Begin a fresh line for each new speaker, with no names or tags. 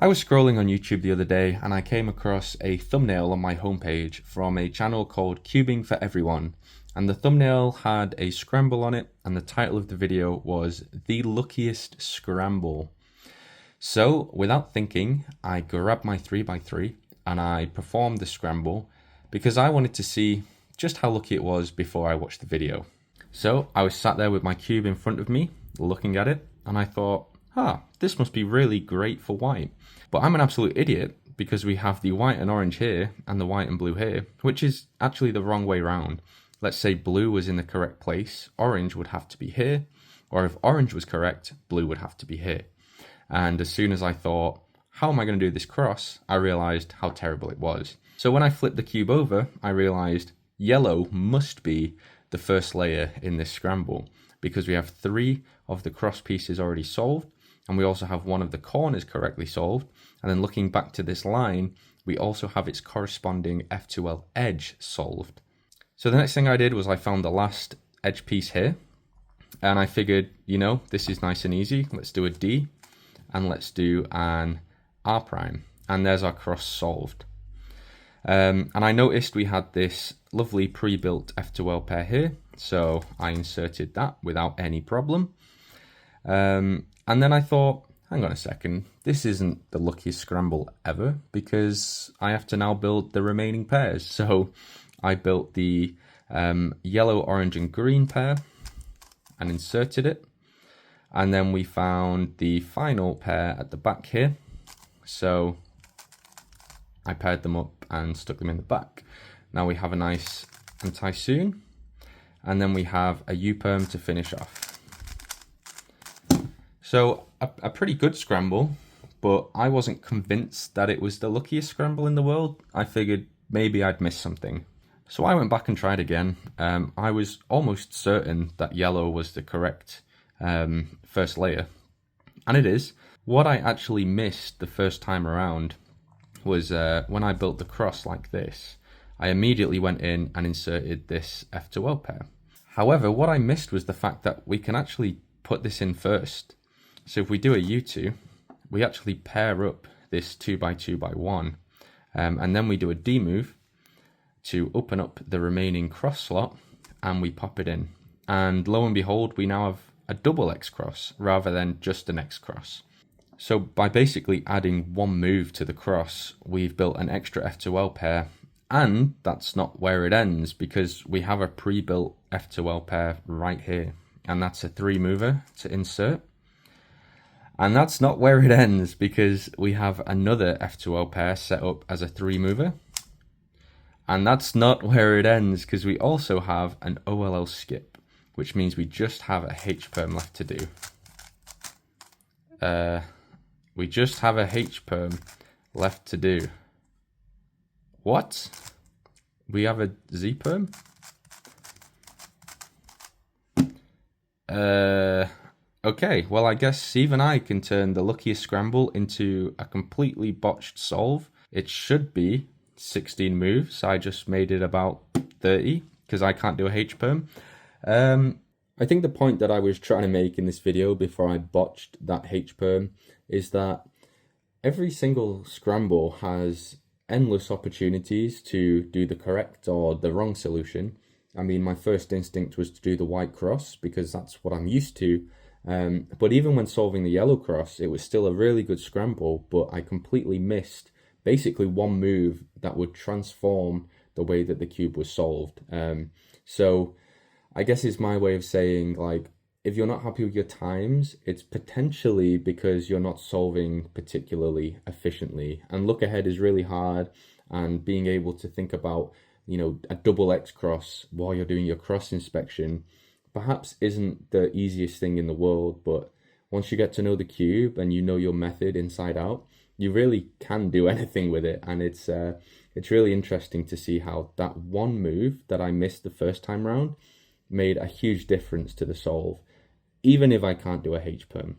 I was scrolling on YouTube the other day and I came across a thumbnail on my homepage from a channel called Cubing for Everyone. And the thumbnail had a scramble on it and the title of the video was The Luckiest Scramble. So without thinking, I grabbed my 3x3 and I performed the scramble because I wanted to see just how lucky it was before I watched the video. So I was sat there with my cube in front of me looking at it and I thought, this must be really great for white. But I'm an absolute idiot because we have the white and orange here and the white and blue here, which is actually the wrong way round. Let's say blue was in the correct place, orange would have to be here, or if orange was correct, blue would have to be here. And as soon as I thought, how am I going to do this cross, I realized how terrible it was. So when I flipped the cube over, I realized yellow must be the first layer in this scramble because we have 3 of the cross pieces already solved. And we also have 1 of the corners correctly solved. And then looking back to this line, we also have its corresponding F2L edge solved. So the next thing I did was I found the last edge piece here. And I figured, this is nice and easy. Let's do a D and let's do an R prime. And there's our cross solved. And I noticed we had this lovely pre-built F2L pair here. So I inserted that without any problem. And then I thought, hang on a second, this isn't the luckiest scramble ever because I have to now build the remaining pairs. So I built the yellow, orange and green pair and inserted it. And then we found the final pair at the back here. So I paired them up and stuck them in the back. Now we have a nice anti-sewn. And then we have a U-perm to finish off. So a pretty good scramble, but I wasn't convinced that it was the luckiest scramble in the world. I figured maybe I'd missed something. So I went back and tried again. I was almost certain that yellow was the correct first layer, and it is. What I actually missed the first time around was when I built the cross like this, I immediately went in and inserted this F2L pair. However, what I missed was the fact that we can actually put this in first. So if we do a U2, we actually pair up this 2x2x1, and then we do a D move to open up the remaining cross slot and we pop it in. And lo and behold, we now have a double X cross rather than just an X cross. So by basically adding 1 move to the cross, we've built an extra F2L pair. And that's not where it ends because we have a pre-built F2L pair right here. And that's a 3 mover to insert. And that's not where it ends because we have another F2L pair set up as a 3 mover. And that's not where it ends because we also have an OLL skip, which means we just have a H-perm left to do. We just have a H-perm left to do. What? We have a Z-perm? Okay, well I guess even I can turn the luckiest scramble into a completely botched solve. It should be 16 moves, I just made it about 30 because I can't do a H-perm. I think the point that I was trying to make in this video before I botched that H-perm is that every single scramble has endless opportunities to do the correct or the wrong solution. I mean, my first instinct was to do the white cross because that's what I'm used to. But even when solving the yellow cross, it was still a really good scramble, but I completely missed basically 1 move that would transform the way that the cube was solved. So I guess it's my way of saying, like, if you're not happy with your times, it's potentially because you're not solving particularly efficiently. And look ahead is really hard, and being able to think about, a double X cross while you're doing your cross inspection perhaps isn't the easiest thing in the world, but once you get to know the cube and you know your method inside out, you really can do anything with it. And it's really interesting to see how that 1 move that I missed the first time round made a huge difference to the solve, even if I can't do a H-perm.